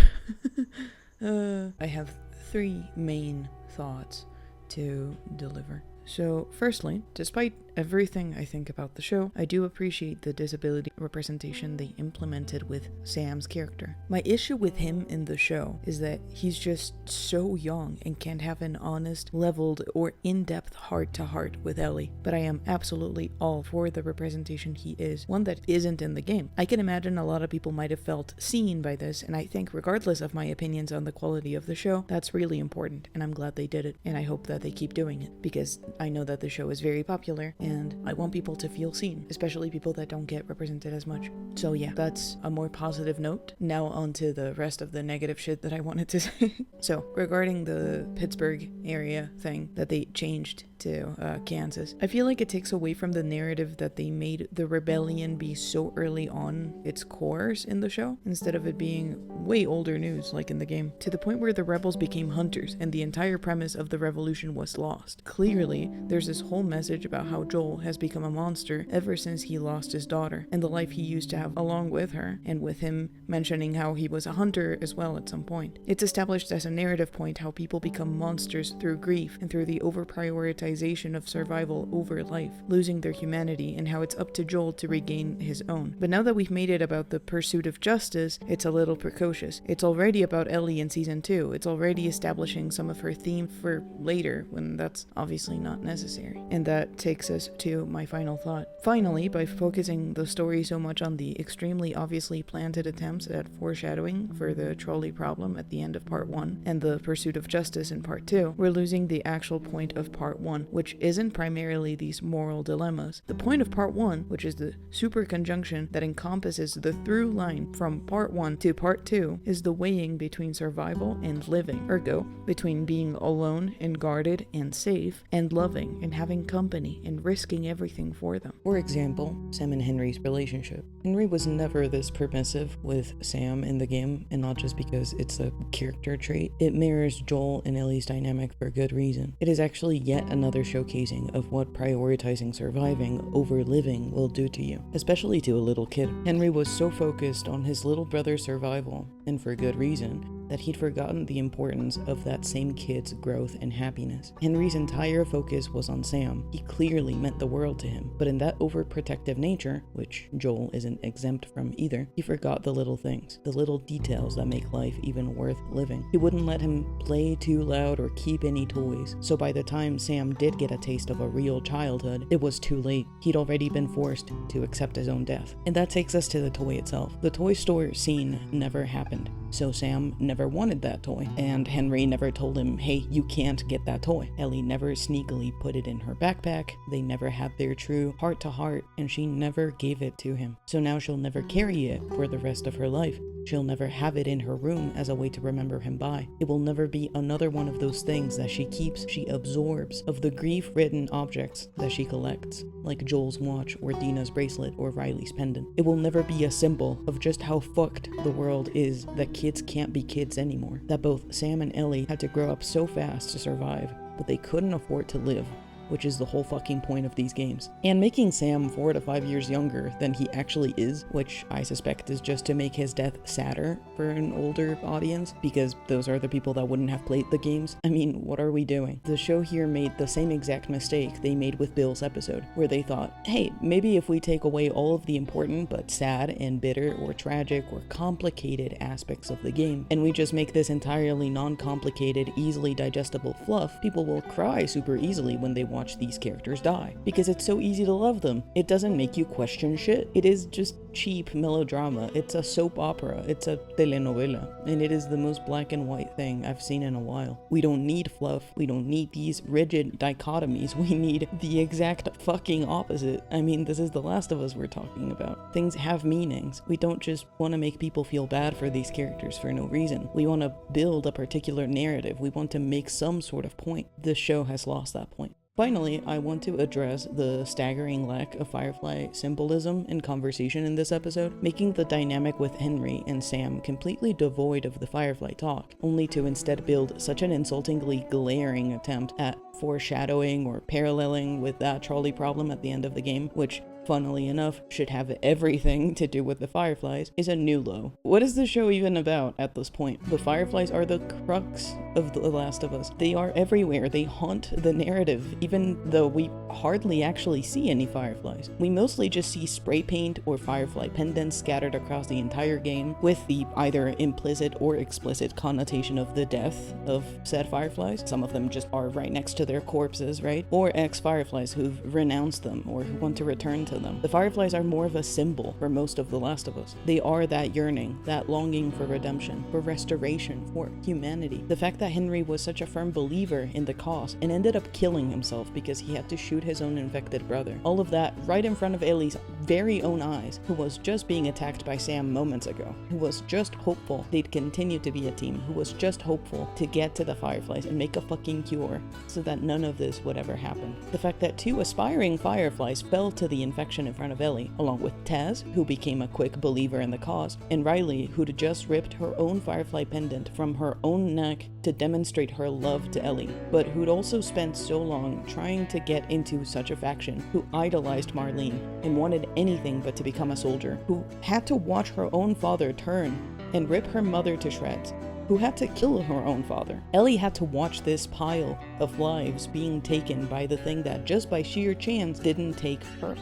I have 3 main thoughts to deliver. So, firstly, despite everything I think about the show, I do appreciate the disability representation they implemented with Sam's character. My issue with him in the show is that he's just so young and can't have an honest, leveled, or in-depth heart-to-heart with Ellie, but I am absolutely all for the representation he is, one that isn't in the game. I can imagine a lot of people might have felt seen by this, and I think regardless of my opinions on the quality of the show, that's really important, and I'm glad they did it, and I hope that they keep doing it, because I know that the show is very popular, and I want people to feel seen, especially people that don't get represented as much. So yeah, that's a more positive note. Now on to the rest of the negative shit that I wanted to say. So, regarding the Pittsburgh area thing that they changed to Kansas, I feel like it takes away from the narrative that they made the rebellion be so early on its course in the show, instead of it being way older news like in the game, to the point where the rebels became hunters and the entire premise of the revolution was lost. Clearly, there's this whole message about how Joel has become a monster ever since he lost his daughter and the life he used to have along with her, and with him mentioning how he was a hunter as well at some point. It's established as a narrative point how people become monsters through grief and through the over-prioritization of survival over life, losing their humanity, and how it's up to Joel to regain his own. But now that we've made it about the pursuit of justice, it's a little precocious. It's already about Ellie in season 2. It's already establishing some of her theme for later, when that's obviously not not necessary. And that takes us to my final thought. Finally, by focusing the story so much on the extremely obviously planted attempts at foreshadowing for the trolley problem at the end of part 1 and the pursuit of justice in part 2, we're losing the actual point of part 1, which isn't primarily these moral dilemmas. The point of part 1, which is the super conjunction that encompasses the through line from part 1 to part 2, is the weighing between survival and living, ergo, between being alone and guarded and safe, and loving and having company and risking everything for them. For example, Sam and Henry's relationship. Henry was never this permissive with Sam in the game, and not just because it's a character trait. It mirrors Joel and Ellie's dynamic for good reason. It is actually yet another showcasing of what prioritizing surviving over living will do to you, especially to a little kid. Henry was so focused on his little brother's survival, and for good reason, that he'd forgotten the importance of that same kid's growth and happiness. Henry's entire focus was on Sam. He clearly meant the world to him, but in that overprotective nature, which Joel isn't exempt from either, he forgot the little things, the little details that make life even worth living. He wouldn't let him play too loud or keep any toys, so by the time Sam did get a taste of a real childhood, it was too late. He'd already been forced to accept his own death. And that takes us to the toy itself. The toy store scene never happened. So Sam never wanted that toy, and Henry never told him, hey, you can't get that toy. Ellie never sneakily put it in her backpack, they never had their true heart-to-heart, and she never gave it to him. So now she'll never carry it for the rest of her life. She'll never have it in her room as a way to remember him by. It will never be another one of those things that she keeps, she absorbs, of the grief-ridden objects that she collects, like Joel's watch or Dina's bracelet or Riley's pendant. It will never be a symbol of just how fucked the world is that kids can't be kids anymore. That both Sam and Ellie had to grow up so fast to survive, but they couldn't afford to live, which is the whole fucking point of these games. And making Sam 4 to 5 years younger than he actually is, which I suspect is just to make his death sadder for an older audience, because those are the people that wouldn't have played the games. I mean, what are we doing? The show here made the same exact mistake they made with Bill's episode, where they thought, hey, maybe if we take away all of the important but sad and bitter or tragic or complicated aspects of the game, and we just make this entirely non-complicated, easily digestible fluff, people will cry super easily when they watch these characters die, because it's so easy to love them. It doesn't make you question shit. It is just cheap melodrama. It's a soap opera. It's a telenovela, and it is the most black and white thing I've seen in a while. We don't need fluff. We don't need these rigid dichotomies. We need the exact fucking opposite. I mean, this is The Last of Us we're talking about. Things have meanings. We don't just want to make people feel bad for these characters for no reason. We want to build a particular narrative. We want to make some sort of point. This show has lost that point. Finally, I want to address the staggering lack of Firefly symbolism and conversation in this episode, making the dynamic with Henry and Sam completely devoid of the Firefly talk, only to instead build such an insultingly glaring attempt at foreshadowing or paralleling with that trolley problem at the end of the game, which, funnily enough, should have everything to do with the Fireflies, is a new low. What is the show even about at this point? The Fireflies are the crux of The Last of Us. They are everywhere. They haunt the narrative, even though we hardly actually see any Fireflies. We mostly just see spray paint or Firefly pendants scattered across the entire game, with the either implicit or explicit connotation of the death of said Fireflies. Some of them just are right next to their corpses, right? Or ex-Fireflies who've renounced them or who want to return to them. The Fireflies are more of a symbol for most of The Last of Us. They are that yearning, that longing for redemption, for restoration, for humanity. The fact that Henry was such a firm believer in the cause and ended up killing himself because he had to shoot his own infected brother. All of that right in front of Ellie's very own eyes, who was just being attacked by Sam moments ago, who was just hopeful they'd continue to be a team, who was just hopeful to get to the Fireflies and make a fucking cure so that none of this would ever happen. The fact that 2 aspiring Fireflies fell to the infection in front of Ellie, along with Taz, who became a quick believer in the cause, and Riley, who'd just ripped her own Firefly pendant from her own neck to demonstrate her love to Ellie, but who'd also spent so long trying to get into such a faction, who idolized Marlene and wanted anything but to become a soldier, who had to watch her own father turn and rip her mother to shreds, who had to kill her own father. Ellie had to watch this pile of lives being taken by the thing that just by sheer chance didn't take her.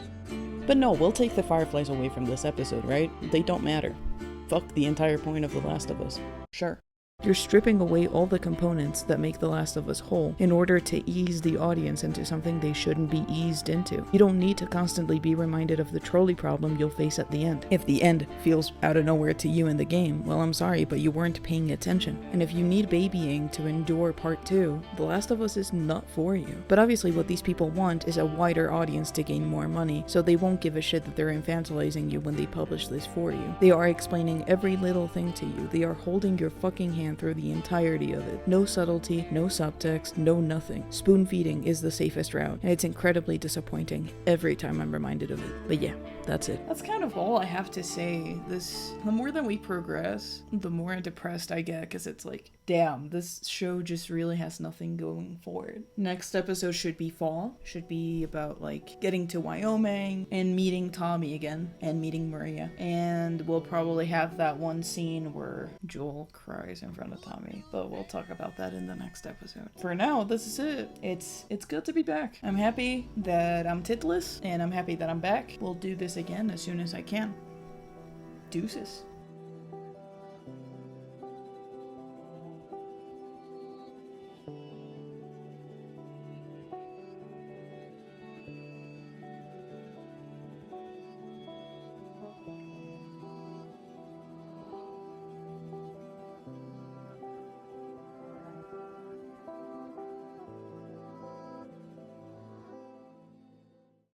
But no, we'll take the Fireflies away from this episode, right? They don't matter. Fuck the entire point of The Last of Us. Sure. You're stripping away all the components that make The Last of Us whole in order to ease the audience into something they shouldn't be eased into. You don't need to constantly be reminded of the trolley problem you'll face at the end. If the end feels out of nowhere to you in the game, well, I'm sorry, but you weren't paying attention. And if you need babying to endure part 2, The Last of Us is not for you. But obviously what these people want is a wider audience to gain more money, so they won't give a shit that they're infantilizing you when they publish this for you. They are explaining every little thing to you. They are holding your fucking hand through the entirety of it. No subtlety, no subtext, no nothing. Spoon feeding is the safest route, and it's incredibly disappointing every time I'm reminded of it. But yeah, that's it. That's kind of all I have to say. The more that we progress, the more depressed I get, because it's like, damn, this show just really has nothing going for it. Next episode should be fall. Should be about like getting to Wyoming and meeting Tommy again and meeting Maria. And we'll probably have that one scene where Joel cries in front of Tommy, but we'll talk about that in the next episode. For now, this is it. It's good to be back. I'm happy that I'm titless, and I'm happy that I'm back. We'll do this again as soon as I can. Deuces.